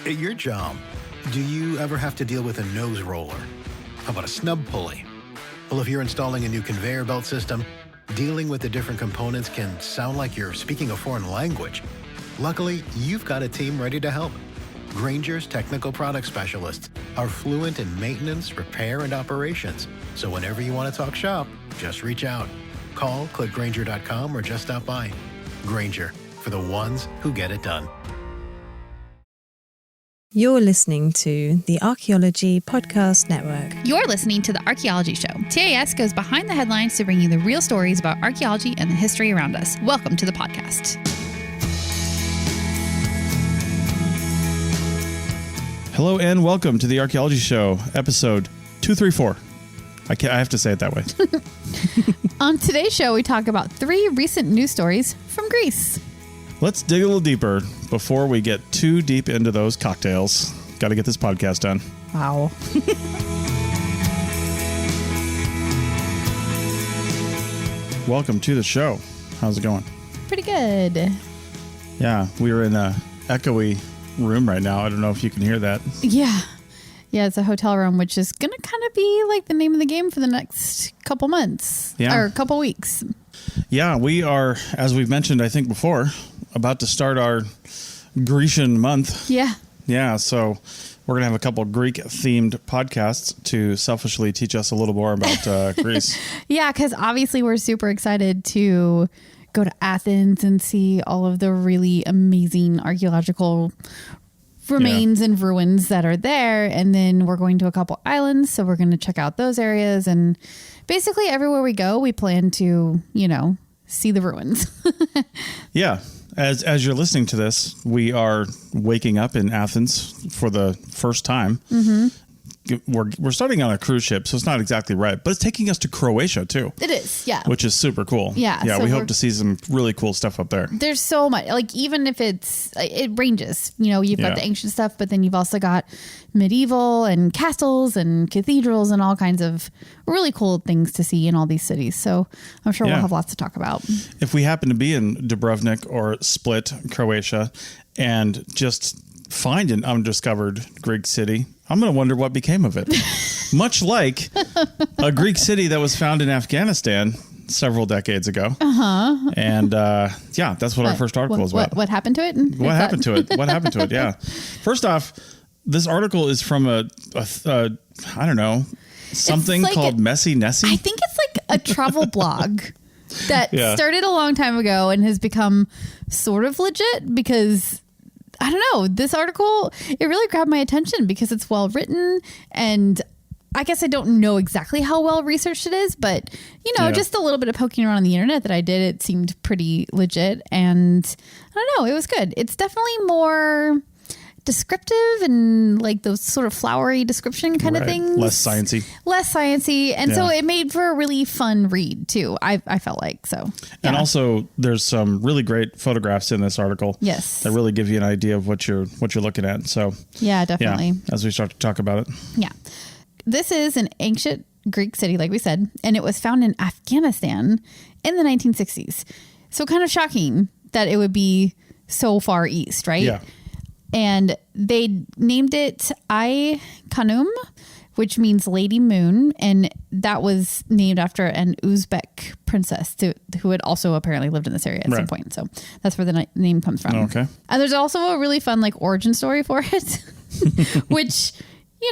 At your job, do you ever have to deal with a nose roller? How about a snub pulley? Well, if you're installing a new conveyor belt system, dealing with the different components can sound like you're speaking a foreign language. Luckily, you've got a team ready to help. Grainger's technical product specialists are fluent in maintenance, repair, and operations. So whenever you want to talk shop, just reach out. Call, click Grainger.com, or just stop by. Grainger, for the ones who get it done. You're listening to the Archaeology Podcast Network. You're listening to the Archaeology Show. TAS goes behind the headlines to bring you the real stories about archaeology and the history around us. Welcome to the podcast. Hello and welcome to the Archaeology Show, episode 234. I have to say it that way. On today's show, we talk about 3 recent news stories from Greece. Let's dig a little deeper before we get too deep into those cocktails. Got to get this podcast done. Wow. Welcome to the show. How's it going? Pretty good. Yeah, we are in a echoey room right now. I don't know if you can hear that. Yeah, it's a hotel room, which is going to kind of be like the name of the game for the next couple months. Yeah. Or couple weeks. Yeah, we are, as we've mentioned, I think before, about to start our Grecian month. Yeah. Yeah, so we're going to have a couple Greek-themed podcasts to selfishly teach us a little more about Greece. Yeah, because obviously we're super excited to go to Athens and see all of the really amazing archaeological remains and ruins that are there. And then we're going to a couple islands, so we're going to check out those areas. And basically everywhere we go, we plan to, see the ruins. Yeah. As you're listening to this, we are waking up in Athens for the first time. Mm-hmm. We're starting on a cruise ship, so it's not exactly right, but it's taking us to Croatia too. It is, yeah. Which is super cool. Yeah. Yeah, so we hope to see some really cool stuff up there. There's so much, like even if it ranges, you've got the ancient stuff, but then you've also got medieval and castles and cathedrals and all kinds of really cool things to see in all these cities. So I'm sure we'll have lots to talk about. If we happen to be in Dubrovnik or Split, Croatia, and just find an undiscovered Greek city, I'm going to wonder what became of it. Much like a Greek city that was found in Afghanistan several decades ago. Uh-huh. And that's what our first article is about. What happened to it? What happened to it? What happened to it? Yeah. First off, this article is from I don't know, something like called Messy Nessie. I think it's like a travel blog that started a long time ago and has become sort of legit because I don't know, this article, it really grabbed my attention because it's well written, and I guess I don't know exactly how well researched it is, but just a little bit of poking around on the internet that I did, it seemed pretty legit, and I don't know, it was good. It's definitely more descriptive and like those sort of flowery description kind of things. Less sciencey. And so it made for a really fun read too. I felt like so. Yeah. And also there's some really great photographs in this article. Yes. That really give you an idea of what you're looking at. So yeah, definitely. As we start to talk about it. Yeah. This is an ancient Greek city, like we said, and it was found in Afghanistan in the 1960s. So kind of shocking that it would be so far east, right? Yeah. And they named it Ay Khanum, which means Lady Moon. And that was named after an Uzbek princess who had also apparently lived in this area at some point. So that's where the name comes from. Okay. And there's also a really fun origin story for it, which,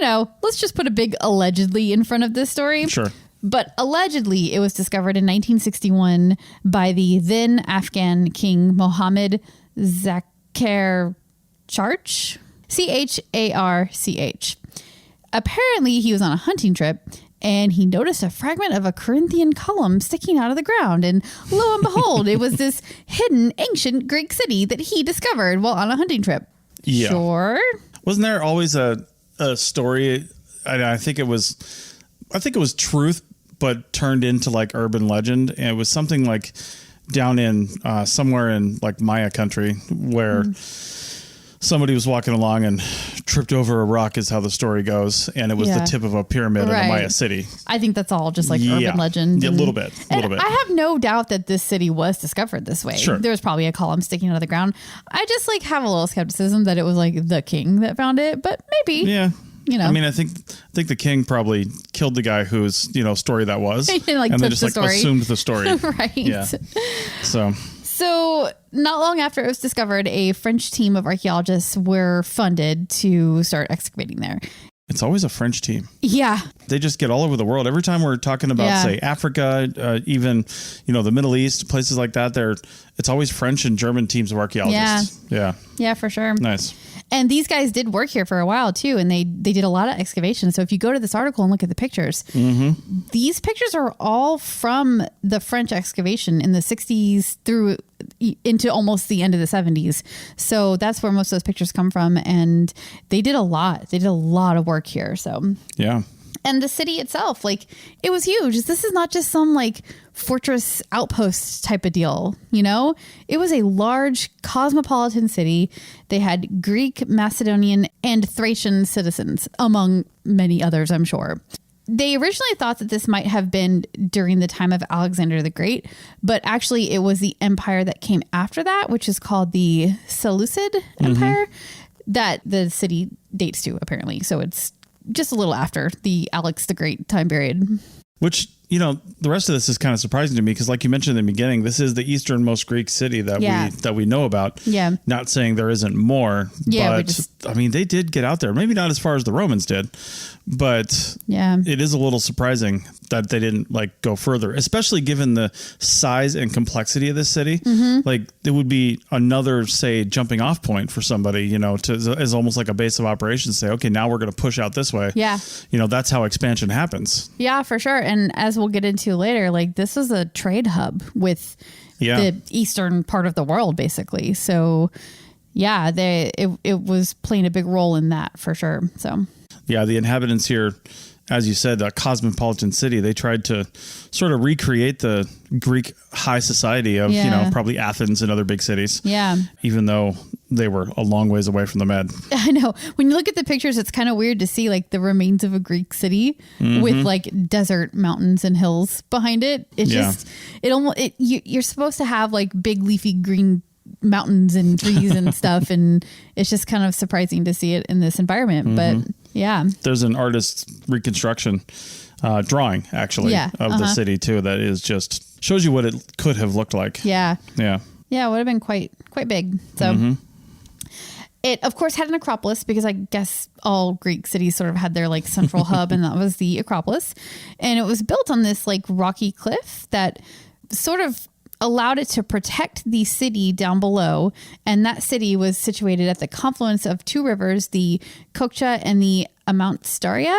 let's just put a big allegedly in front of this story. Sure. But allegedly it was discovered in 1961 by the then Afghan king Mohammed Zakir Charch, Charch. Apparently, he was on a hunting trip and he noticed a fragment of a Corinthian column sticking out of the ground. And lo and behold, it was this hidden ancient Greek city that he discovered while on a hunting trip. Yeah. Sure. Wasn't there always a story? I think it was truth, but turned into urban legend. And it was something like down in somewhere in Maya country where somebody was walking along and tripped over a rock is how the story goes. And it was the tip of a pyramid in a Maya city. I think that's all just like urban legend. Yeah, a little bit. I have no doubt that this city was discovered this way. Sure. There was probably a column sticking out of the ground. I just like have a little skepticism that it was like the king that found it, but maybe. Yeah. You know. I mean, I think the king probably killed the guy whose, story that was. and then just assumed the story. Right. Yeah. So not long after it was discovered, a French team of archaeologists were funded to start excavating there. It's always a French team. Yeah. They just get all over the world. Every time we're talking about, say, Africa, even, the Middle East, places like that, it's always French and German teams of archaeologists. Yeah. Yeah, for sure. Nice. And these guys did work here for a while too, and they did a lot of excavation. So if you go to this article and look at the pictures, these pictures are all from the French excavation in the 60s through into almost the end of the 70s. So that's where most of those pictures come from. And they did a lot. They did a lot of work here. So yeah. And the city itself, it was huge. This is not just some fortress outpost type of deal. It was a large cosmopolitan city. They had Greek, Macedonian, and Thracian citizens, among many others, I'm sure. They originally thought that this might have been during the time of Alexander the Great, but actually it was the empire that came after that, which is called the Seleucid Empire, that the city dates to, apparently. So it's just a little after the Alex the Great time period. Which, the rest of this is kind of surprising to me because, like you mentioned in the beginning, this is the easternmost Greek city that we know about. Yeah. Not saying there isn't more, but they did get out there. Maybe not as far as the Romans did, but it is a little surprising that they didn't go further, especially given the size and complexity of this city. It would be another, say, jumping off point for somebody, as almost like a base of operations. Say, okay, now we're going to push out this way. Yeah. That's how expansion happens. Yeah, for sure. And as we'll get into later, this was a trade hub with the eastern part of the world, basically. So yeah, it was playing a big role in that for sure. So yeah, the inhabitants here, as you said, a cosmopolitan city, they tried to sort of recreate the Greek high society of, probably Athens and other big cities. Yeah. Even though they were a long ways away from the Med. I know. When you look at the pictures, it's kind of weird to see the remains of a Greek city with desert mountains and hills behind it. It's just, you're supposed to have big leafy green mountains and trees and stuff. And it's just kind of surprising to see it in this environment. But yeah. There's an artist's reconstruction drawing, actually, of the city, too, that is just shows you what it could have looked like. Yeah. Yeah. Yeah, it would have been quite big. So it, of course, had an Acropolis because I guess all Greek cities sort of had their central hub, and that was the Acropolis. And it was built on this rocky cliff that sort of allowed it to protect the city down below. And that city was situated at the confluence of two rivers, the Kokcha and the Amountstaria.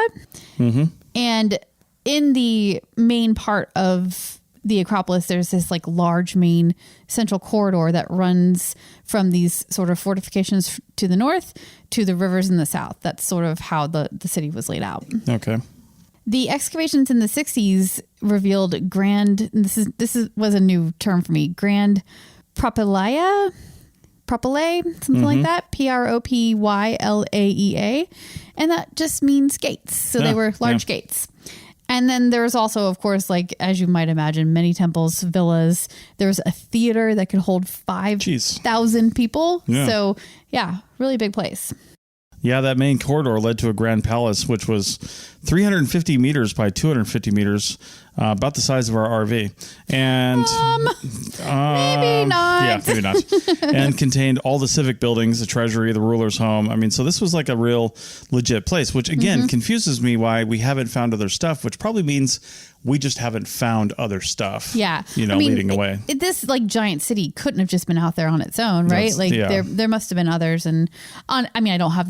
And in the main part of the Acropolis, there's this large main central corridor that runs from these sort of fortifications to the north to the rivers in the south. That's sort of how the city was laid out. Okay. The excavations in the 60s revealed grand, was a new term for me, grand propylaea, something like that, Propylaea. And that just means gates. So they were large gates. And then there was also, of course, as you might imagine, many temples, villas. There was a theater that could hold 5,000 people. Yeah. So yeah, really big place. Yeah, that main corridor led to a grand palace, which was 350 meters by 250 meters, about the size of our RV. And maybe not. Yeah, maybe not. And contained all the civic buildings, the treasury, the ruler's home. I mean, so this was a real legit place, which again confuses me why we haven't found other stuff, which probably means we just haven't found other stuff. Yeah. Leading away. This giant city couldn't have just been out there on its own, right? There must have been others. And I don't have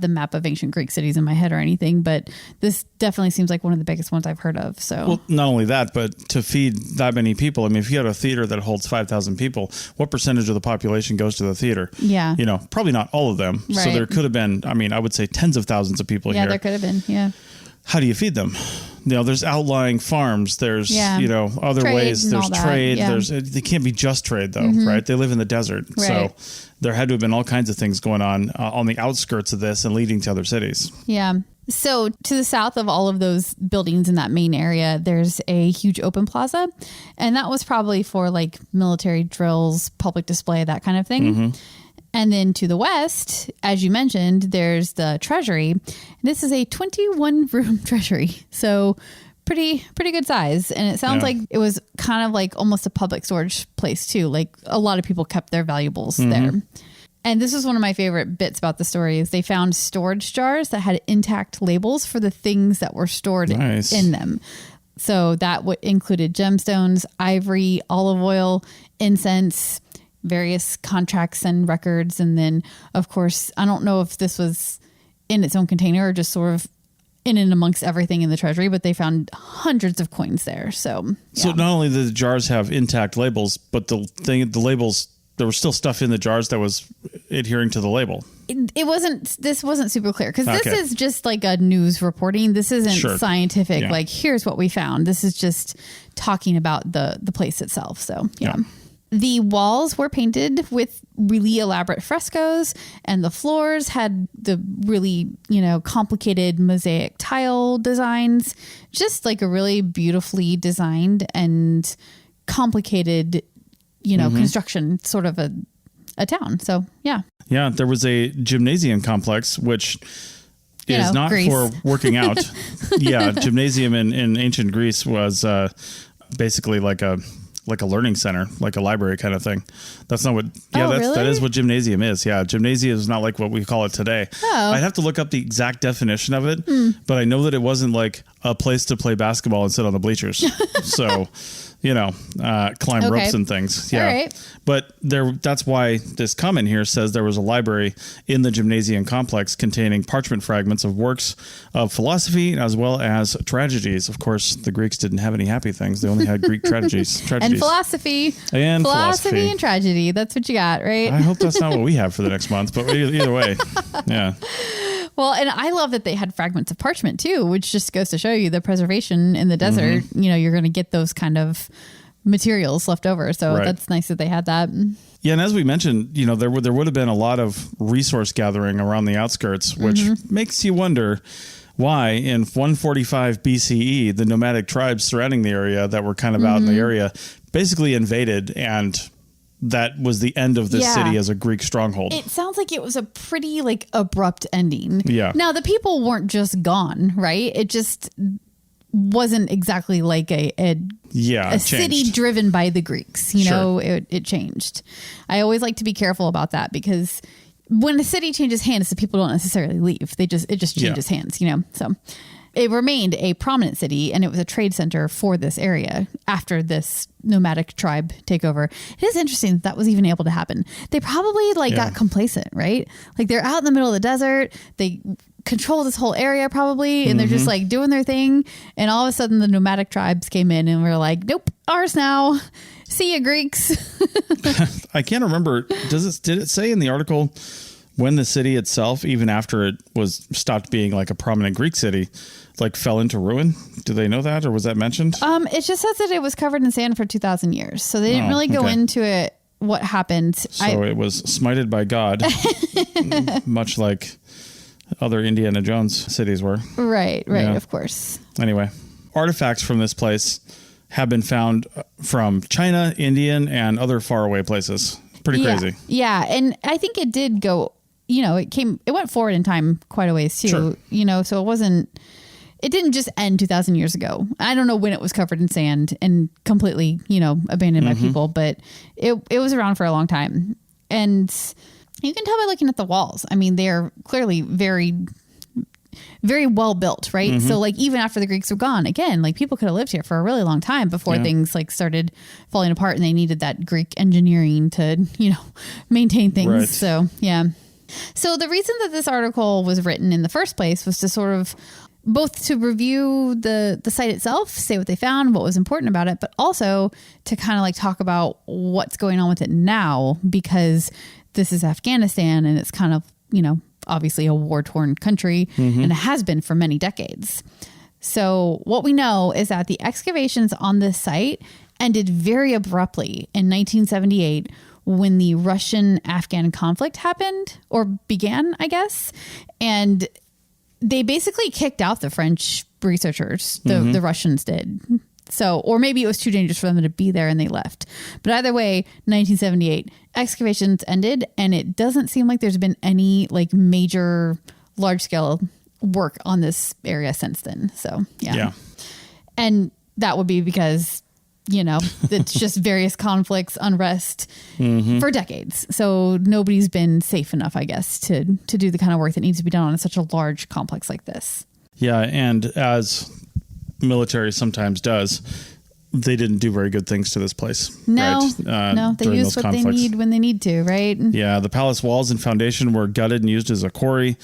the map of ancient Greek cities in my head or anything, but this definitely seems like one of the biggest ones I've heard of. So, well, not only that, but to feed that many people. I mean, if you had a theater that holds 5,000 people, what percentage of the population goes to the theater? Yeah. Probably not all of them. Right. So there could have been, I would say tens of thousands of people here. Yeah, there could have been. Yeah. how do you feed them? There's outlying farms. There's, other trade ways. There's trade. Yeah. They can't be just trade though, right? They live in the desert. Right. So there had to have been all kinds of things going on the outskirts of this and leading to other cities. Yeah. So to the south of all of those buildings in that main area, there's a huge open plaza. And that was probably for like military drills, public display, that kind of thing. And then to the west, as you mentioned, there's the treasury. This is a 21-room treasury. So pretty good size. And it sounds like it was kind of like almost a public storage place too. Like a lot of people kept their valuables there. And this is one of my favorite bits about the story is they found storage jars that had intact labels for the things that were stored in them. So that included gemstones, ivory, olive oil, incense, various contracts and records. And then, of course, I don't know if this was in its own container or just sort of in and amongst everything in the treasury, but they found hundreds of coins there. So not only did the jars have intact labels, but the labels, there was still stuff in the jars that was adhering to the label. This wasn't super clear because this is just like a news reporting. This isn't scientific. Like, here's what we found. This is just talking about the place itself. So, yeah. The walls were painted with really elaborate frescoes, and the floors had the really, complicated mosaic tile designs. Just like a really beautifully designed and complicated, construction sort of a town. So, yeah. Yeah, there was a gymnasium complex, which is not Greece. For working out. Gymnasium in ancient Greece was basically like a learning center, like a library kind of thing. That's not what, really? That is what gymnasium is. Yeah. Gymnasium is not like what we call it today. Oh. I'd have to look up the exact definition of it, but I know that it wasn't like a place to play basketball and sit on the bleachers. So, climb ropes and things. Yeah. All right. But that's why this comment here says there was a library in the gymnasium complex containing parchment fragments of works of philosophy as well as tragedies. Of course, the Greeks didn't have any happy things. They only had Greek tragedies. And philosophy. And philosophy and tragedy. That's what you got, right? I hope that's not what we have for the next month, but either way. Yeah. Well, and I love that they had fragments of parchment too, which just goes to show you the preservation in the desert. You're going to get those kind of materials left over. So that's nice that they had that. Yeah. And as we mentioned, there would have been a lot of resource gathering around the outskirts, which makes you wonder why in 145 BCE, the nomadic tribes surrounding the area that were kind of out in the area basically invaded, and that was the end of this city as a Greek stronghold. It sounds like it was a pretty abrupt ending. Yeah. Now the people weren't just gone, right? It just wasn't exactly like a city driven by the Greeks. It changed. I always like to be careful about that because when a city changes hands, the people don't necessarily leave. It just changes hands, So it remained a prominent city, and it was a trade center for this area after this nomadic tribe takeover. It is interesting that was even able to happen. They probably got complacent, right? Like they're out in the middle of the desert. They control this whole area probably, and they're just doing their thing. And all of a sudden the nomadic tribes came in and were like, nope, ours now. See ya, Greeks. I can't remember. Did it say in the article when the city itself, even after it was stopped being like a prominent Greek city, fell into ruin? Do they know that, or was that mentioned? It just says that it was covered in sand for 2,000 years. So they didn't really go into it, what happened. So it was smited by God, much like other Indiana Jones cities were. Right, of course. Anyway, artifacts from this place have been found from China, Indian, and other faraway places. Pretty crazy. Yeah, and I think it did go, it went forward in time quite a ways too, so it didn't just end 2,000 years ago. I don't know when it was covered in sand and completely, abandoned by people, but it was around for a long time. And you can tell by looking at the walls. I mean, they're clearly very, very well built, right? So even after the Greeks were gone, again, people could have lived here for a really long time before things started falling apart, and they needed that Greek engineering to, maintain things. Right. So, yeah. So the reason that this article was written in the first place was to sort of both to review the site itself, say what they found, what was important about it, but also to kind of talk about what's going on with it now, because this is Afghanistan and it's kind of, obviously a war-torn country, and it has been for many decades. So what we know is that the excavations on this site ended very abruptly in 1978 when the Russian-Afghan conflict happened, or began, I guess. And they basically kicked out the French researchers. The Russians did. So, or maybe it was too dangerous for them to be there and they left. But either way, 1978, excavations ended, and it doesn't seem like there's been any like major large-scale work on this area since then. So, yeah. And that would be because, you know, it's just various conflicts, unrest for decades. So nobody's been safe enough, I guess, to do the kind of work that needs to be done on such a large complex like this. Yeah. And as military sometimes does, they didn't do very good things to this place. No, right? No, they use what they need when they need to, right? Yeah. The palace walls and foundation were gutted and used as a quarry.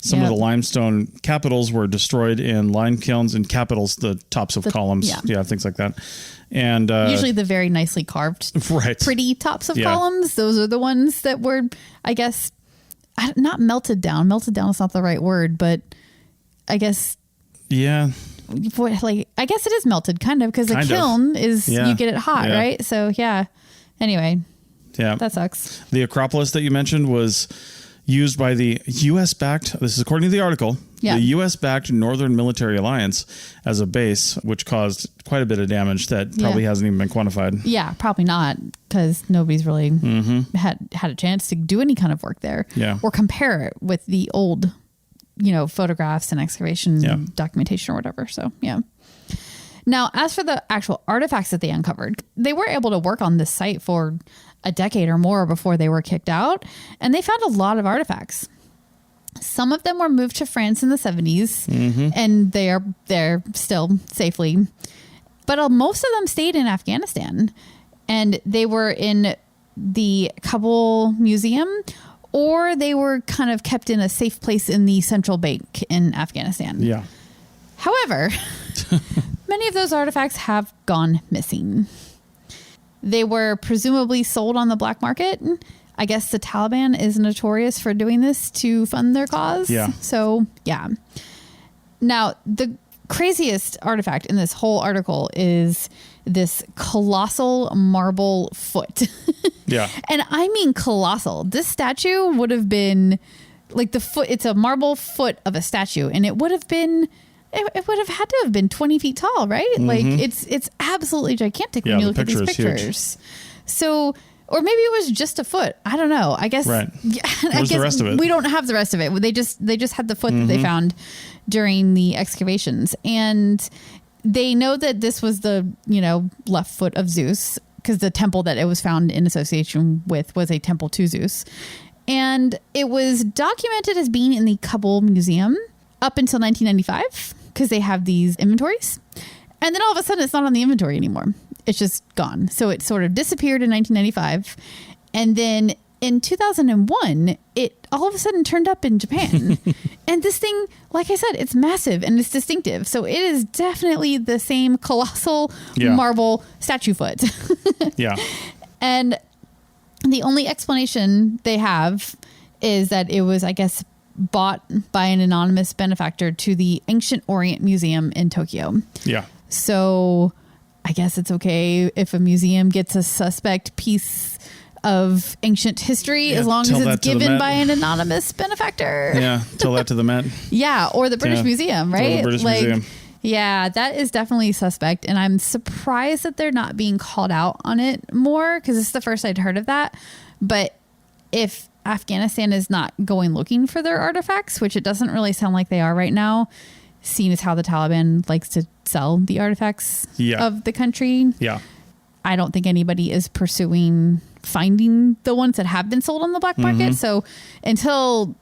Some of the limestone capitals were destroyed in lime kilns, and capitals, the tops of columns. Yeah, things like that. And usually the very nicely carved, pretty tops of columns. Those are the ones that were, I guess, not melted down. Melted down is not the right word, but I guess. Yeah. I guess it is melted, kind of, because a kiln is, you get it hot, right? So, Anyway. Yeah. That sucks. The Acropolis that you mentioned was used by the U.S.-backed, this is according to the article, the U.S.-backed Northern Military Alliance as a base, which caused quite a bit of damage that probably hasn't even been quantified. Yeah, probably not, because nobody's really had a chance to do any kind of work there or compare it with the old, photographs and excavation documentation or whatever. So, Now, as for the actual artifacts that they uncovered, they were able to work on this site for a decade or more before they were kicked out, and they found a lot of artifacts. Some of them were moved to France in the 70s, and they're still safely. But most of them stayed in Afghanistan, and they were in the Kabul Museum, or they were kind of kept in a safe place in the central bank in Afghanistan. Yeah. However, many of those artifacts have gone missing. They were presumably sold on the black market. I guess the Taliban is notorious for doing this to fund their cause. Yeah. So, Now, the craziest artifact in this whole article is this colossal marble foot. And I mean colossal. This statue would have been like the foot. It's a marble foot of a statue, and it would have been. It would have had to have been 20 feet tall, right? Like it's absolutely gigantic when you look at these pictures. So, or maybe it was just a foot. I don't know. I guess. Right. Where's the rest of it? We don't have the rest of it. They just had the foot that they found during the excavations, and they know that this was the left foot of Zeus, because the temple that it was found in association with was a temple to Zeus, and it was documented as being in the Kabul Museum up until 1995. Because they have these inventories, and then all of a sudden it's not on the inventory anymore. It's just gone. So it sort of disappeared in 1995. And then in 2001, it all of a sudden turned up in Japan. And this thing, like I said, it's massive and it's distinctive. So it is definitely the same colossal marble statue foot. And the only explanation they have is that it was, I guess, bought by an anonymous benefactor to the Ancient Orient Museum in Tokyo. Yeah. So I guess it's okay if a museum gets a suspect piece of ancient history as long as it's given by an anonymous benefactor. Yeah. Tell that to the Met. Or the British Museum, right? Or the British Museum. Yeah, that is definitely suspect. And I'm surprised that they're not being called out on it more, because it's the first I'd heard of that. But if Afghanistan is not going looking for their artifacts, which it doesn't really sound like they are right now, seeing as how the Taliban likes to sell the artifacts of the country. Yeah. I don't think anybody is pursuing finding the ones that have been sold on the black market. So until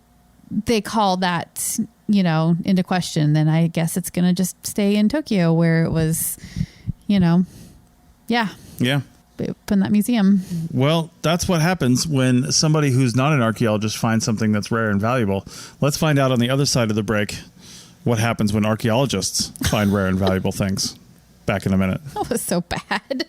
they call that, into question, then I guess it's going to just stay in Tokyo, where it was, in that museum. Well, that's what happens when somebody who's not an archaeologist finds something that's rare and valuable. Let's find out on the other side of the break what happens when archaeologists find rare and valuable things. Back in a minute. That was so bad.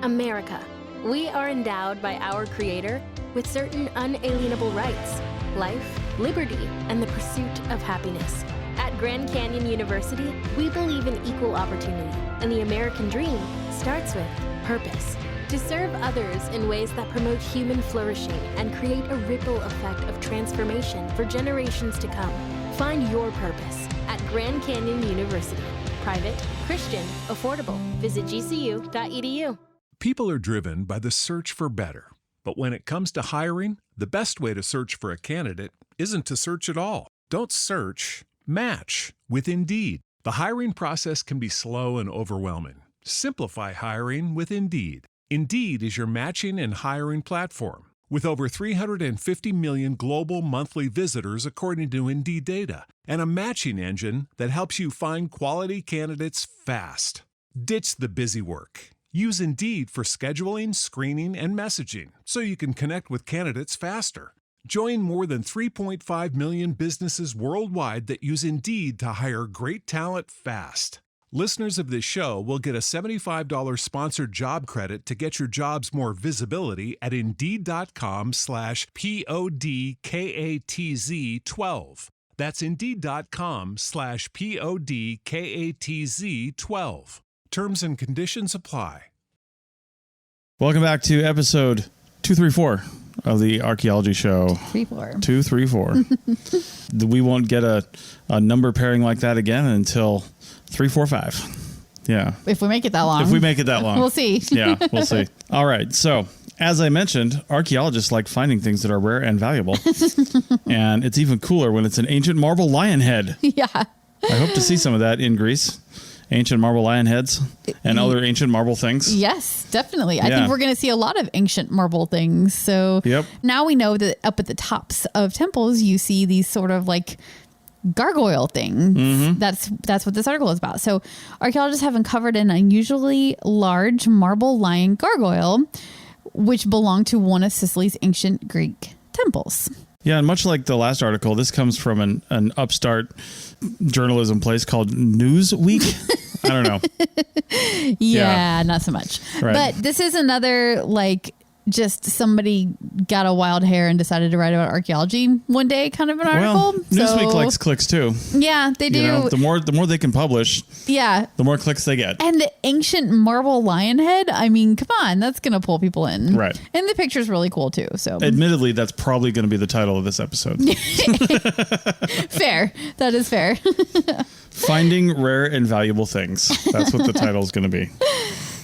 America. We are endowed by our Creator with certain unalienable rights: life, liberty, and the pursuit of happiness. At Grand Canyon University, we believe in equal opportunity, and the American dream starts with purpose. To serve others in ways that promote human flourishing and create a ripple effect of transformation for generations to come. Find your purpose at Grand Canyon University. Private, Christian, affordable. Visit gcu.edu. People are driven by the search for better. But when it comes to hiring, the best way to search for a candidate isn't to search at all. Don't search, match with Indeed. The hiring process can be slow and overwhelming. Simplify hiring with Indeed. Indeed is your matching and hiring platform. With over 350 million global monthly visitors according to Indeed data, and a matching engine that helps you find quality candidates fast. Ditch the busy work. Use Indeed for scheduling, screening, and messaging so you can connect with candidates faster. Join more than 3.5 million businesses worldwide that use Indeed to hire great talent fast. Listeners of this show will get a $75 sponsored job credit to get your jobs more visibility at Indeed.com/PODKATZ12. That's Indeed.com/PODKATZ12. Terms and conditions apply. Welcome back to episode 234 of the Archaeology Show. 234. We won't get a number pairing like that again until 345. Yeah. If we make it that long. We'll see. Yeah, we'll see. All right. So, as I mentioned, archaeologists like finding things that are rare and valuable. And it's even cooler when it's an ancient marble lion head. Yeah. I hope to see some of that in Greece. Ancient marble lion heads and other ancient marble things. Yes, definitely. I think we're going to see a lot of ancient marble things. So now we know that up at the tops of temples, you see these sort of like gargoyle things. Mm-hmm. That's what this article is about. So archaeologists have uncovered an unusually large marble lion gargoyle, which belonged to one of Sicily's ancient Greek temples. Yeah, and much like the last article, this comes from an upstart journalism place called Newsweek. I don't know. Yeah, not so much. Right. But this is another, like, just somebody got a wild hair and decided to write about archaeology one day kind of an article. Well, Newsweek likes clicks too. Yeah, they do. You know, the more they can publish, the more clicks they get. And the ancient marble lion head, I mean, come on, that's going to pull people in. Right. And the picture's really cool too. So admittedly, that's probably going to be the title of this episode. Fair. That is fair. Finding rare and valuable things. That's what the title is going to be.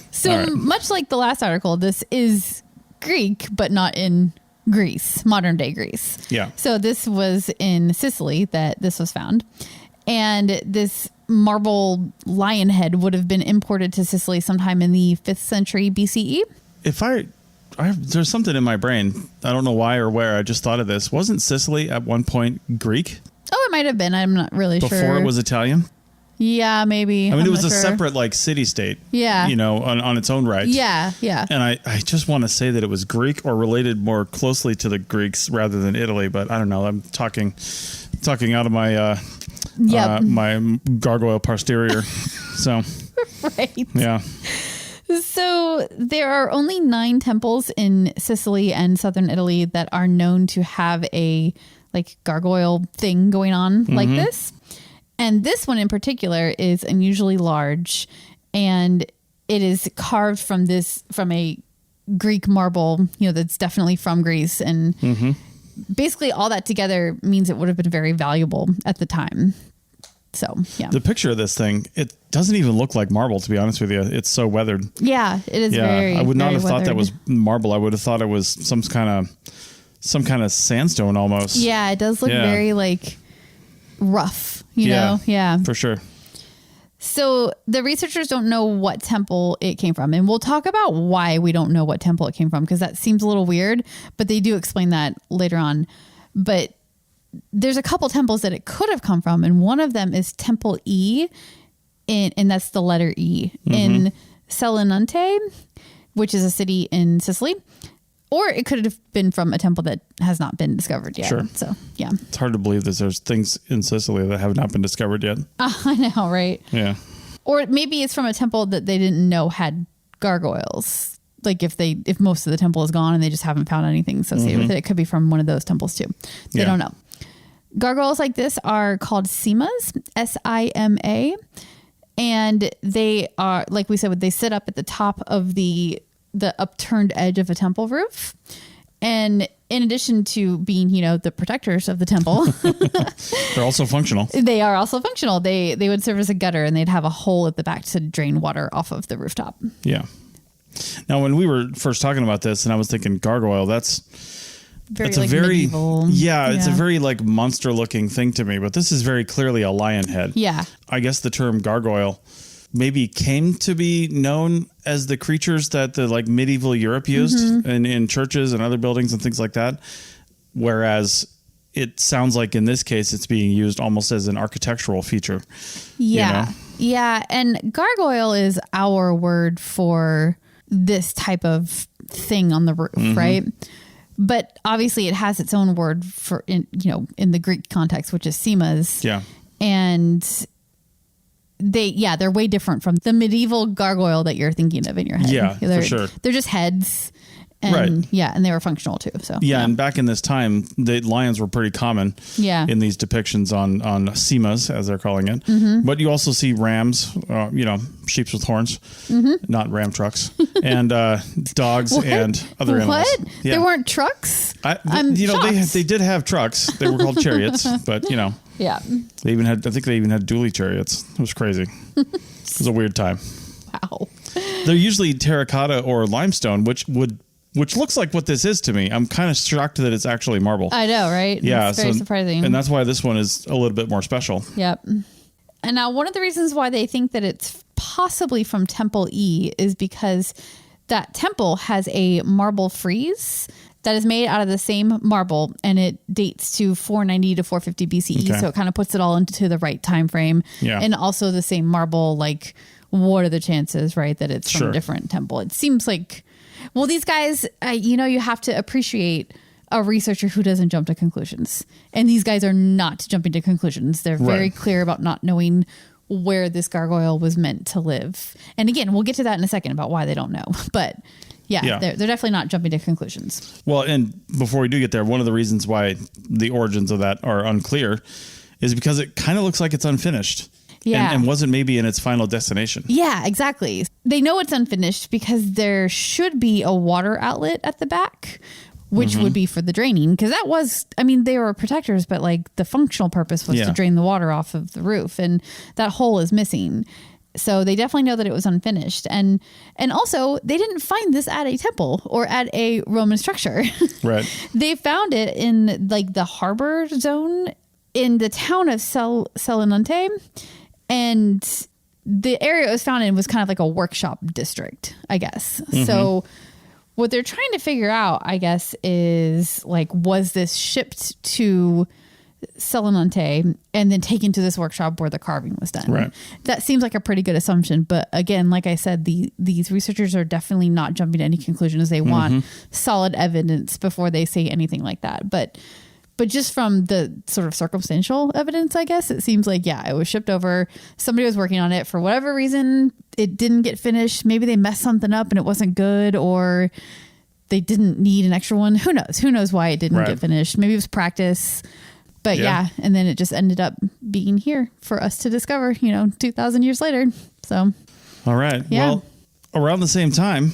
So much like the last article, this is Greek, but not in Greece, modern day Greece. Yeah. So this was in Sicily that this was found. And this marble lion head would have been imported to Sicily sometime in the 5th century BCE. There's something in my brain. I don't know why or where. I just thought of this. Wasn't Sicily at one point Greek? Oh, it might have been. I'm not really sure. Before it was Italian? Yeah, maybe. I mean, it was a separate like city-state. Yeah. You know, on its own right. Yeah, yeah. And I just want to say that it was Greek or related more closely to the Greeks rather than Italy, but I don't know. I'm talking out of my my gargoyle posterior. So right. Yeah. So there are only 9 temples in Sicily and southern Italy that are known to have a like gargoyle thing going on like this. And this one in particular is unusually large, and it is carved from a Greek marble, you know, that's definitely from Greece. And basically all that together means it would have been very valuable at the time. So, yeah. The picture of this thing, it doesn't even look like marble, to be honest with you. It's so weathered. Yeah, it is very, I would not have weathered. thought that was marble. I would have thought it was some kind of sandstone almost. Yeah, it does look very like rough, you know? Yeah. For sure. So the researchers don't know what temple it came from. And we'll talk about why we don't know what temple it came from, because that seems a little weird, but they do explain that later on. But there's a couple temples that it could have come from. And one of them is Temple E, and that's the letter E, in Selinunte, which is a city in Sicily. Or it could have been from a temple that has not been discovered yet. Sure. So, yeah. It's hard to believe that there's things in Sicily that have not been discovered yet. I know, right? Yeah. Or maybe it's from a temple that they didn't know had gargoyles. Like if most of the temple is gone and they just haven't found anything associated with it, it could be from one of those temples too. They don't know. Gargoyles like this are called simas, S-I-M-A. And they are, like we said, they sit up at the top of the upturned edge of a temple roof. And in addition to being, the protectors of the temple, they're also functional. They are also functional. They would serve as a gutter, and they'd have a hole at the back to drain water off of the rooftop. Yeah. Now, when we were first talking about this, and I was thinking gargoyle, that's a very medieval. It's a very like monster looking thing to me, but this is very clearly a lion head. Yeah. I guess the term gargoyle maybe came to be known as the creatures that the like medieval Europe used in churches and other buildings and things like that. Whereas it sounds like in this case, it's being used almost as an architectural feature. Yeah. Yeah. And gargoyle is our word for this type of thing on the roof, right? But obviously it has its own word for, in the Greek context, which is simas. Yeah. And they're way different from the medieval gargoyle that you're thinking of in your head. Yeah, for sure. They're just heads. And, right. Yeah, and they were functional too. So yeah, and back in this time, the lions were pretty common. Yeah. In these depictions on simas, as they're calling it. But you also see rams, sheep with horns, not ram trucks, and dogs and other animals. What? Yeah. There weren't trucks? They did have trucks. They were called chariots, but Yeah. they even had dually chariots. It was crazy. It was a weird time. Wow. They're usually terracotta or limestone, which looks like what this is to me. I'm kind of shocked that it's actually marble. I know, right? Yeah. It's very surprising. And that's why this one is a little bit more special. Yep. And now one of the reasons why they think that it's possibly from Temple E is because that temple has a marble frieze that is made out of the same marble, and it dates to 490 to 450 BCE. Okay. So it kind of puts it all into the right time frame. Yeah. And also the same marble, like what are the chances, right, that it's from a different temple? It seems like, well, these guys, you have to appreciate a researcher who doesn't jump to conclusions. And these guys are not jumping to conclusions. They're very clear about not knowing where this gargoyle was meant to live. And again, we'll get to that in a second about why they don't know. But yeah. They're definitely not jumping to conclusions. Well, and before we do get there, one of the reasons why the origins of that are unclear is because it kind of looks like it's unfinished. Yeah. And wasn't maybe in its final destination. Yeah, exactly. They know it's unfinished because there should be a water outlet at the back, which would be for the draining. Because that was, they were protectors, but like the functional purpose was to drain the water off of the roof. And that hole is missing. So they definitely know that it was unfinished. And also, they didn't find this at a temple or at a Roman structure. Right. They found it in like the harbor zone in the town of Selinunte. And the area it was found in was kind of like a workshop district, I guess. So what they're trying to figure out, I guess, is like, was this shipped to Selinunte and then taken to this workshop where the carving was done? Right. That seems like a pretty good assumption. But again, like I said, these researchers are definitely not jumping to any conclusions. They want solid evidence before they say anything like that. But just from the sort of circumstantial evidence, I guess, it seems like, it was shipped over. Somebody was working on it for whatever reason. It didn't get finished. Maybe they messed something up and it wasn't good, or they didn't need an extra one. Who knows? Who knows why it didn't get finished? Maybe it was practice. But and then it just ended up being here for us to discover, 2,000 years later. So. All right. Yeah. Well, around the same time,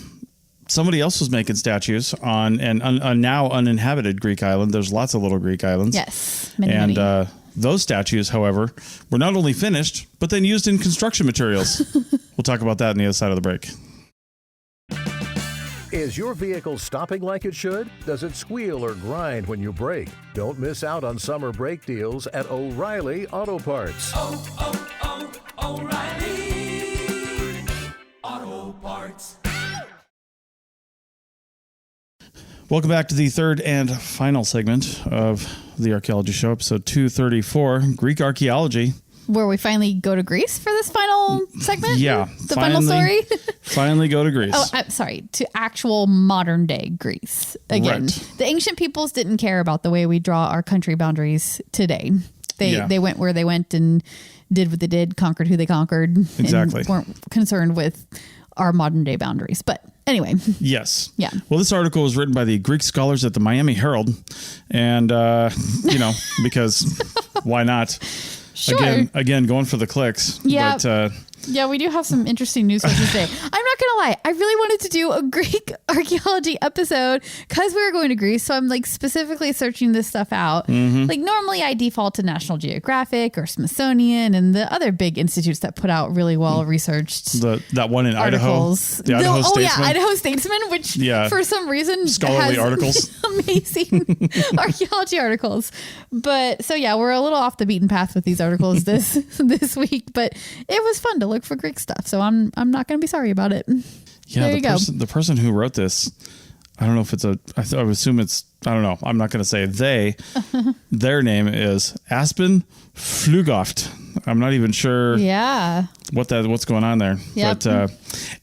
somebody else was making statues on a now uninhabited Greek island. There's lots of little Greek islands. Yes. Many. Those statues, however, were not only finished, but then used in construction materials. We'll talk about that on the other side of the break. Is your vehicle stopping like it should? Does it squeal or grind when you brake? Don't miss out on summer brake deals at O'Reilly Auto Parts. O'Reilly Auto Parts. Welcome back to the third and final segment of the Archaeology Show, episode 234, Greek Archaeology. Where we finally go to Greece for this final segment? Yeah. The final story? Finally go to Greece. Oh, I'm sorry. To actual modern day Greece. Again, the ancient peoples didn't care about the way we draw our country boundaries today. They went where they went and did what they did, conquered who they conquered. Exactly. And weren't concerned with our modern day boundaries. But anyway. Yes. Yeah. Well, this article was written by the Greek scholars at the Miami Herald. And, because why not? Sure. Again, going for the clicks. Yeah. But, yeah, we do have some interesting news sources today. I'm not going to lie. I really wanted to do a Greek archaeology episode because we were going to Greece. So I'm like specifically searching this stuff out. Like normally I default to National Geographic or Smithsonian and the other big institutes that put out really well researched that one in articles. Idaho. The Idaho Statesman. Yeah, Idaho Statesman, which for some reason scholarly has articles. Amazing archaeology articles. But so yeah, we're a little off the beaten path with these articles this week, but it was fun to look for Greek stuff, so I'm not going to be sorry about it. Yeah, there you go. The person who wrote this, I don't know if it's I would assume it's, I don't know. I'm not going to say they. Their name is Aspen Flugoft. I'm not even sure. Yeah. What's going on there. Yep. But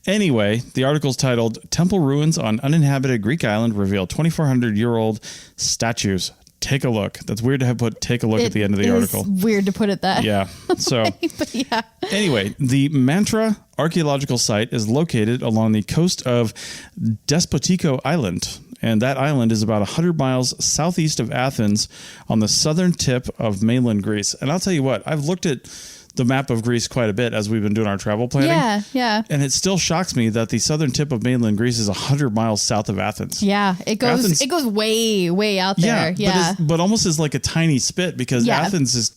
anyway, the article's titled "Temple Ruins on Uninhabited Greek Island Reveal 2,400-year-old Statues." Take a look. That's weird to have put "take a look" at the end of the article. Weird to put it that. Yeah. So but yeah. Anyway, the Mantra archaeological site is located along the coast of Despotico Island. And that island is about 100 miles southeast of Athens on the southern tip of mainland Greece. And I'll tell you what, I've looked at the map of Greece quite a bit as we've been doing our travel planning. Yeah, yeah. And it still shocks me that the southern tip of mainland Greece is 100 miles south of Athens. Yeah, it goes way, way out there. Yeah. But almost as like a tiny spit because Athens is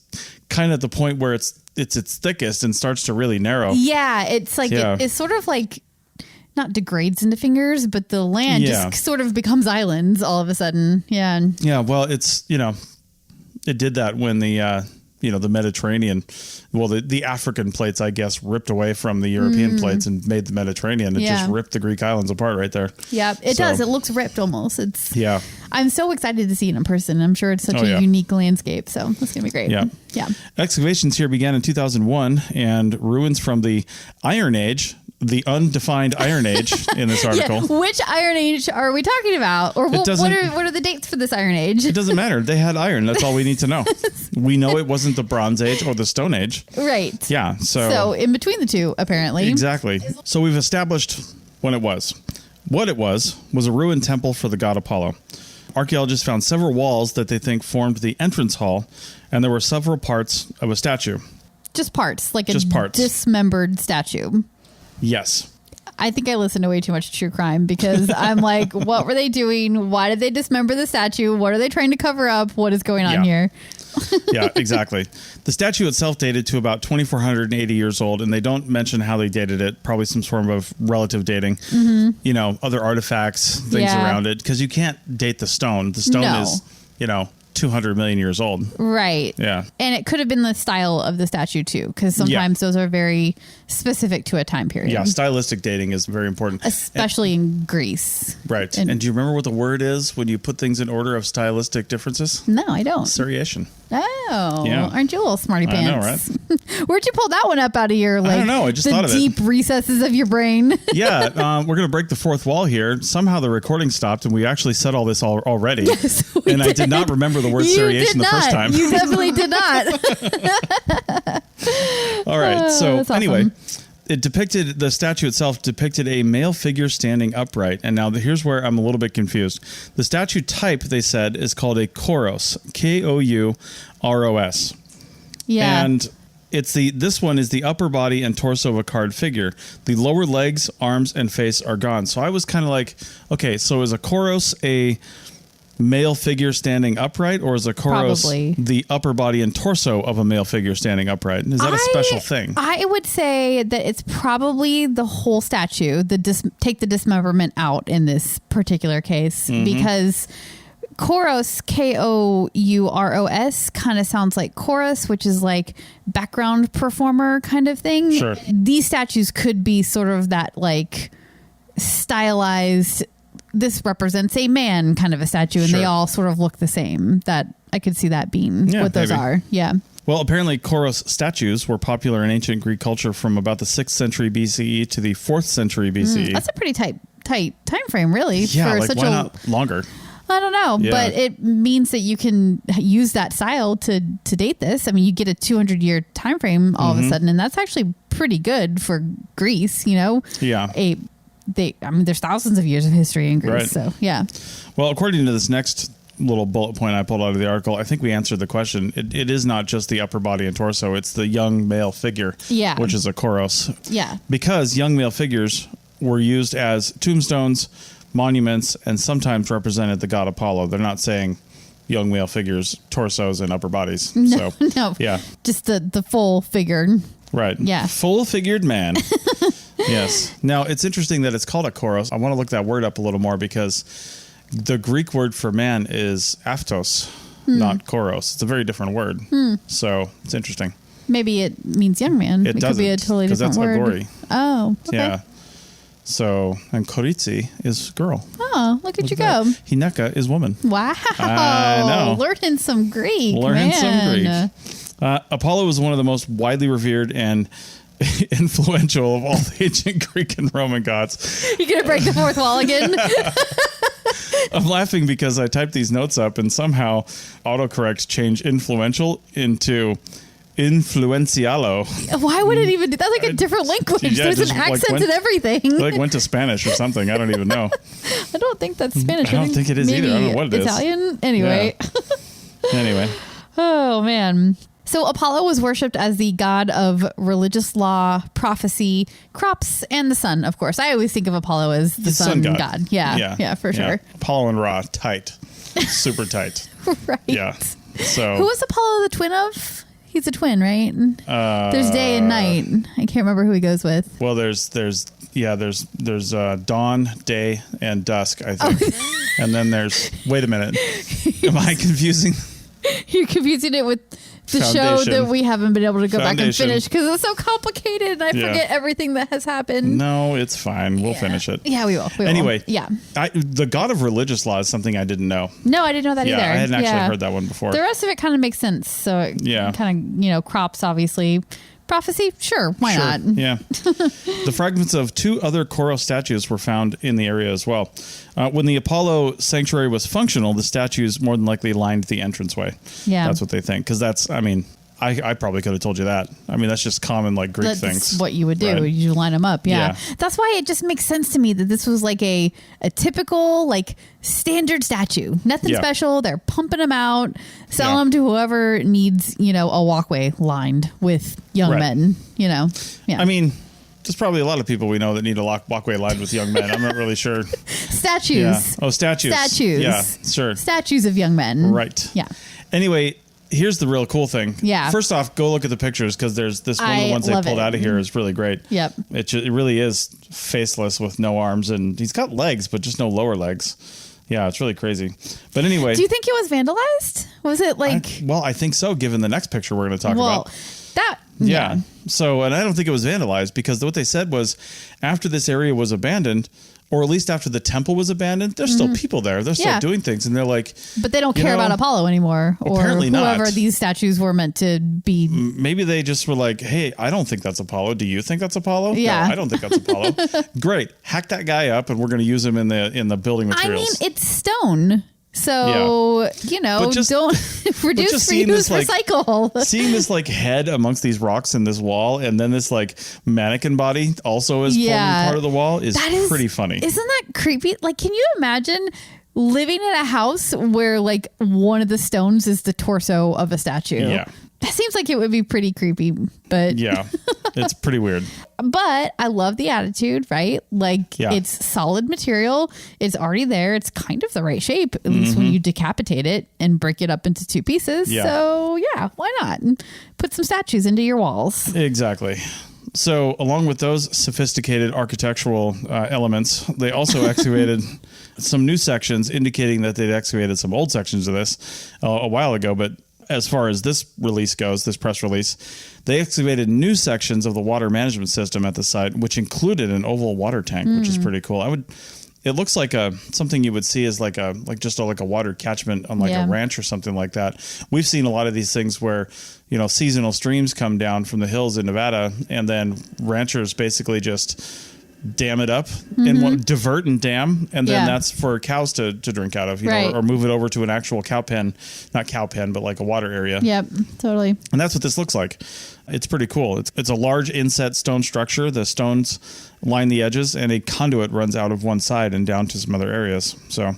kind of at the point where it's its thickest and starts to really narrow. Yeah, it's like it's sort of like not degrades into fingers, but the land just sort of becomes islands all of a sudden. Yeah. Yeah, well, it's, it did that when the the Mediterranean, the African plates, I guess, ripped away from the European plates and made the Mediterranean. It just ripped the Greek islands apart right there. Yeah, it does. It looks ripped almost. Yeah. I'm so excited to see it in person. I'm sure it's such a unique landscape. So it's going to be great. Yeah. Yeah. Excavations here began in 2001 and ruins from the Iron Age, the undefined Iron Age in this article. Yeah. Which Iron Age are we talking about? Or what are the dates for this Iron Age? It doesn't matter. They had iron. That's all we need to know. We know it wasn't the Bronze Age or the Stone Age. Right. Yeah. So in between the two, apparently. Exactly. So we've established when it was. What it was a ruined temple for the god Apollo. Archaeologists found several walls that they think formed the entrance hall, and there were several parts of a statue. Just parts, like Just a parts. dismembered statue. Yes. I think I listened to way too much true crime because I'm like, what were they doing? Why did they dismember the statue? What are they trying to cover up? What is going on here? Yeah, exactly. The statue itself dated to about 2,480 years old, and they don't mention how they dated it. Probably some form of relative dating. Other artifacts, things around it, because you can't date the stone. The stone is, 200 million years old. Right. Yeah. And it could have been the style of the statue too, because sometimes those are very specific to a time period. Yeah, stylistic dating is very important. Especially in Greece. Right. And do you remember what the word is when you put things in order of stylistic differences? No, I don't. Seriation. Oh, yeah. Aren't you a little smarty pants? I know, right? Where'd you pull that one up out of your, I don't know. I just thought of it. The deep recesses of your brain. Yeah. We're going to break the fourth wall here. Somehow the recording stopped and we actually said all this already. Yes, we and did. I did not remember the word seriation the first time. You definitely did not. All right. So that's awesome. Anyway, the statue itself depicted a male figure standing upright. And now here's where I'm a little bit confused. The statue type, they said, is called a Kouros, Kouros. Yeah. And this one is the upper body and torso of a carved figure. The lower legs, arms, and face are gone. So I was kind of like, okay, so is a Kouros a male figure standing upright, or is a Kouros Probably. the upper body and torso of a male figure standing upright? Is that a special thing? I would say that it's probably the whole statue. Take the dismemberment out in this particular case, because Kouros, Kouros, kind of sounds like chorus, which is like background performer kind of thing. Sure. These statues could be sort of that like stylized, this represents a man kind of a statue, and they all sort of look the same. That I could see that being what those are. Yeah. Well, apparently Kouros statues were popular in ancient Greek culture from about the 6th century BCE to the 4th century BCE. That's a pretty tight time frame, really. Yeah, for like such why not longer? I don't know, but it means that you can use that style to date this. I mean, you get a 200-year time frame all of a sudden, and that's actually pretty good for Greece, you know? Yeah. There's thousands of years of history in Greece. Right. So, yeah. Well, according to this next little bullet point I pulled out of the article, I think we answered the question. It is not just the upper body and torso. It's the young male figure, which is a Koros. Yeah. Because young male figures were used as tombstones, monuments, and sometimes represented the god Apollo. They're not saying young male figures, torsos, and upper bodies. No, so, no. Yeah. Just the full figure. Right. Yeah. Full-figured man. Yes. Now, it's interesting that it's called a Koros. I want to look that word up a little more because the Greek word for man is aptos, not Koros. It's a very different word. So, it's interesting. Maybe it means young man. It could be a totally different word. Because that's Agori. Oh, okay. Yeah. So, and Koritsi is girl. Oh, look at you go. Hineka is woman. Wow. I know. Learning some Greek, Learning some man. Greek. Apollo was one of the most widely revered and influential of all the ancient Greek and Roman gods. You gonna break the fourth wall again? I'm laughing because I typed these notes up and somehow autocorrect changed influential into influencialo. Why would it even do that? That's like a different language. Yeah, There's an accent and everything. Like went to Spanish or something. I don't even know. I don't think that's Spanish. I don't think it is maybe either. I don't know what it is. Italian? Anyway. Yeah. Anyway. Oh, man. So Apollo was worshipped as the god of religious law, prophecy, crops, and the sun, of course. I always think of Apollo as the sun god. Yeah, for sure. Apollo and Ra, tight. Super tight. Right. Yeah. So who was Apollo the twin of? He's a twin, right? There's day and night. I can't remember who he goes with. Well, there's dawn, day, and dusk, I think. And then there's, wait a minute. Am I confusing? You're confusing it with the show that we haven't been able to go back and finish because it's so complicated and I forget everything that has happened. No, it's fine. We'll finish it. Yeah, we will. Anyway, yeah. The god of religious law is something I didn't know. No, I didn't know that either. I hadn't actually heard that one before. The rest of it kind of makes sense. So kind of, crops, obviously. Prophecy? Sure. Why not? Yeah. The fragments of 2 other Koros statues were found in the area as well. When the Apollo sanctuary was functional, the statues more than likely lined the entranceway. Yeah. That's what they think. Because I probably could have told you that. I mean, that's just common like Greek things. What you would do. Right? You line them up. Yeah. That's why it just makes sense to me that this was like a typical like standard statue. Nothing special. They're pumping them out, selling them to whoever needs, a walkway lined with young men, Yeah. I mean, there's probably a lot of people we know that need a walkway lined with young men. I'm not really sure. Statues. Yeah. Oh, statues. Yeah, sure. Statues of young men. Right. Yeah. Anyway, here's the real cool thing. Yeah. First off, go look at the pictures because there's this one of the ones they pulled out of here is really great. Yep. It really is faceless with no arms and he's got legs, but just no lower legs. Yeah, it's really crazy. But anyway. Do you think it was vandalized? Was it like... I think so, given the next picture we're going to talk about. Yeah. So, and I don't think it was vandalized because what they said was after this area was abandoned, or at least after the temple was abandoned, there's still people there. They're still doing things. And they're like... But they don't care about Apollo anymore. Apparently or whoever these statues were meant to be. Maybe they just were like, hey, I don't think that's Apollo. Do you think that's Apollo? Yeah. No, I don't think that's Apollo. Great. Hack that guy up and we're going to use him in the building materials. I mean, it's stone. So, don't reduce, reuse, recycle. Seeing this like head amongst these rocks in this wall and then this like mannequin body also is forming part of the wall is pretty funny. Isn't that creepy? Like, can you imagine living in a house where like one of the stones is the torso of a statue? Yeah. That seems like it would be pretty creepy, but yeah, it's pretty weird. But I love the attitude, right? Like it's solid material. It's already there. It's kind of the right shape, at least when you decapitate it and break it up into 2 pieces. Yeah. So yeah, why not? Put some statues into your walls. Exactly. So along with those sophisticated architectural elements, they also excavated some new sections indicating that they'd excavated some old sections of this a while ago, but as far as this release goes, this press release, they excavated new sections of the water management system at the site, which included an oval water tank, which is pretty cool. It looks like something you would see as like a water catchment on like a ranch or something like that. We've seen a lot of these things where, seasonal streams come down from the hills in Nevada and then ranchers basically just dam it up and divert and dam, and then that's for cows to drink out of, you know, or move it over to an actual cow pen, not cow pen, but like a water area. Yep, totally. And that's what this looks like. It's pretty cool. It's a large inset stone structure. The stones line the edges, and a conduit runs out of one side and down to some other areas. So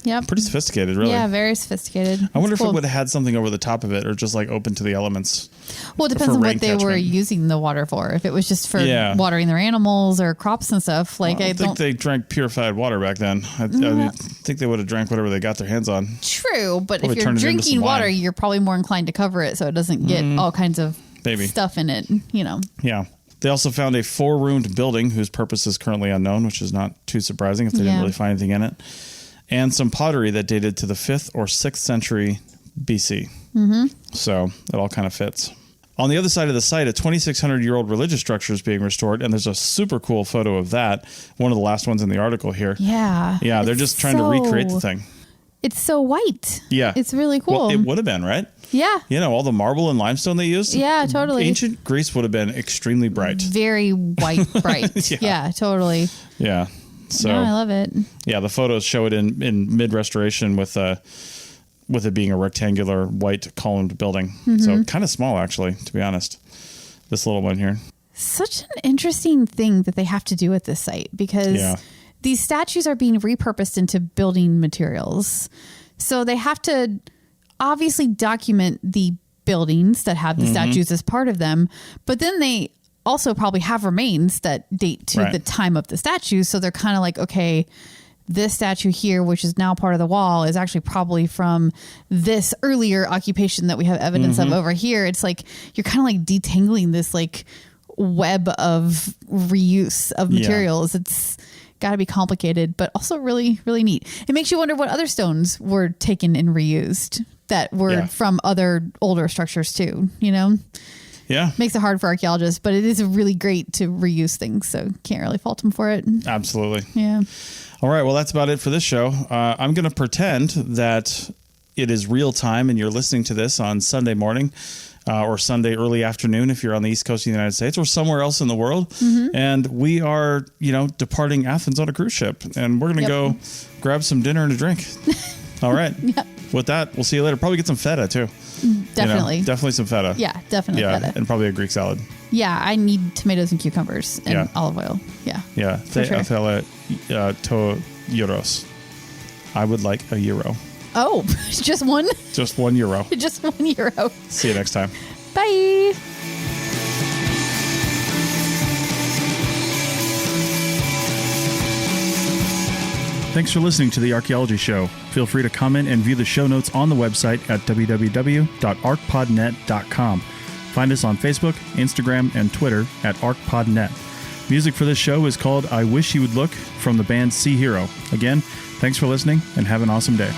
pretty sophisticated, really. Yeah, very sophisticated. I wonder if it would have had something over the top of it, or just like open to the elements. Well, it depends on what they were using the water for. If it was just for watering their animals or crops and stuff, like I don't think they drank purified water back then. I think they would have drank whatever they got their hands on. True, but if you're drinking water, you're probably more inclined to cover it so it doesn't get all kinds of stuff in it, you know. Yeah. They also found a 4-roomed building whose purpose is currently unknown, which is not too surprising if they didn't really find anything in it. And some pottery that dated to the 5th or 6th century BC. So it all kind of fits. On the other side of the site, a 2,600-year-old religious structure is being restored, and there's a super cool photo of that. One of the last ones in the article here. Yeah. Yeah, they're just trying to recreate the thing. It's so white. Yeah. It's really cool. Well, it would have been, right? Yeah. You know, all the marble and limestone they used. Yeah, totally. Ancient Greece would have been extremely bright. Very white, bright. yeah, totally. Yeah. So no, I love it. Yeah, the photos show it in mid-restoration with it being a rectangular white columned building. So kind of small, actually, to be honest. This little one here. Such an interesting thing that they have to do at this site, because these statues are being repurposed into building materials. So they have to obviously document the buildings that have the statues as part of them, but then they also probably have remains that date to the time of the statue. So they're kind of like, okay, this statue here, which is now part of the wall, is actually probably from this earlier occupation that we have evidence of over here. It's like you're kind of like detangling this like web of reuse of materials. It's got to be complicated, but also really, really neat. It makes you wonder what other stones were taken and reused that were from other older structures too, you know? Yeah. Makes it hard for archaeologists, but it is really great to reuse things, so can't really fault them for it. Absolutely. Yeah. All right, well, that's about it for this show. I'm going to pretend that it is real time and you're listening to this on Sunday morning or Sunday early afternoon if you're on the East Coast of the United States or somewhere else in the world. And we are, departing Athens on a cruise ship, and we're going to go grab some dinner and a drink. All right. With that, we'll see you later. Probably get some feta, too. Definitely. Definitely some feta. Yeah, definitely feta. And probably a Greek salad. Yeah, I need tomatoes and cucumbers and olive oil. Yeah. Yeah. For sure. To euros. I would like a euro. Oh, just one? Just €1. Just €1. See you next time. Bye. Thanks for listening to The Archaeology Show. Feel free to comment and view the show notes on the website at www.arcpodnet.com. Find us on Facebook, Instagram, and Twitter at ArcPodNet. Music for this show is called I Wish You Would Look from the band Sea Hero. Again, thanks for listening and have an awesome day.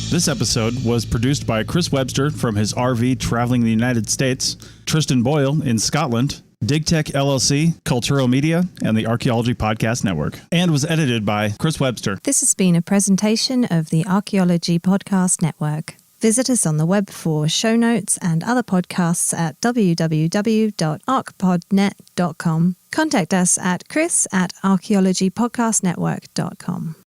This episode was produced by Chris Webster from his RV traveling the United States, Tristan Boyle in Scotland, DigTech LLC, Cultural Media, and the Archaeology Podcast Network, and was edited by Chris Webster. This has been a presentation of the Archaeology Podcast Network. Visit us on the web for show notes and other podcasts at www.arcpodnet.com. Contact us at chris@archaeologypodcastnetwork.com.